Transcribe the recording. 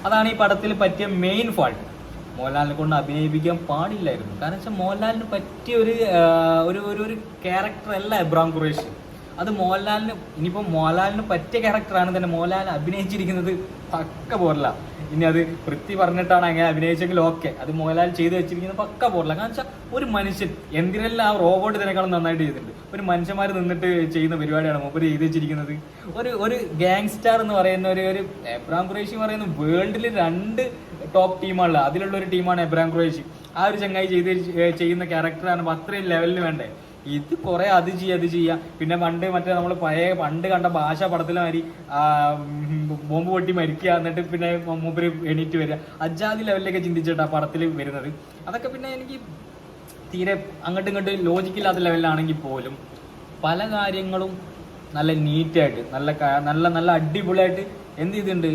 അതാണ് ഈ പടത്തിൽ പറ്റിയ മെയിൻ ഫാൾട്ട്. മോഹൻലാലിനെ കൊണ്ട് അഭിനയിപ്പിക്കാൻ പാടില്ലായിരുന്നു. കാരണം വെച്ചാൽ മോഹൻലാലിന് പറ്റിയ ഒരു ക്യാരക്ടർ അല്ല എബ്രാം ഖുറേഷി. അത് മോഹൻലാലിന് ഇനിയിപ്പോൾ മോഹൻലാലിന് പറ്റിയ ക്യാരക്ടറാണ് തന്നെ മോഹൻലാൽ അഭിനയിച്ചിരിക്കുന്നത് പക്ക പോരല്ല. ഇനി അത് വൃത്തി പറഞ്ഞിട്ടാണ് അങ്ങനെ അഭിനയിച്ചെങ്കിൽ ഓക്കെ, അത് മോഹൻലാൽ ചെയ്ത് വെച്ചിരിക്കുന്നത് പക്ക പോരല്ല. കാരണം വെച്ചാൽ ഒരു മനുഷ്യൻ എന്തിനെല്ലാം ആ റോബോട്ട് ഇതിനേക്കാളും നന്നായിട്ട് ചെയ്തിട്ടുണ്ട്. ഒരു മനുഷ്യന്മാർ നിന്നിട്ട് ചെയ്യുന്ന പരിപാടിയാണ് മൂപ്പര് ചെയ്ത് വെച്ചിരിക്കുന്നത്. ഒരു ഗാങ്സ്റ്റർ എന്ന് പറയുന്ന ഒരു എബ്രാം ഖുറേഷി പറയുന്ന വേൾഡിൽ 2 ടോപ്പ് ടീമാണല്ലോ, അതിലുള്ള ഒരു ടീമാണ് എബ്രാം ഖുറേഷി. ആ ഒരു ചങ്ങായി ചെയ്യുന്ന ക്യാരക്ടറാണ് അത്രയും ലെവലിന് വേണ്ടേ. ഇത് കുറെ അത് ചെയ്യാം. പിന്നെ മറ്റേ നമ്മൾ പണ്ട് കണ്ട ഭാഷ പടത്തിലെ മാതിരി ബോംബ് പൊട്ടി മരിക്കുക, എന്നിട്ട് പിന്നെ മൂപ്പര് എണീറ്റ് വരിക, അജാതി ലെവലിലേക്ക് ചിന്തിച്ചിട്ട് ആ പടത്തിൽ വരുന്നത്. അതൊക്കെ പിന്നെ എനിക്ക് തീരെ അങ്ങോട്ടും ഇങ്ങോട്ടും ലോജിക്കില്ലാത്ത ലെവലിലാണെങ്കിൽ പോലും പല കാര്യങ്ങളും നല്ല നീറ്റായിട്ട് നല്ല അടിപൊളിയായിട്ട് എന്ത് ചെയ്തിട്ടുണ്ട്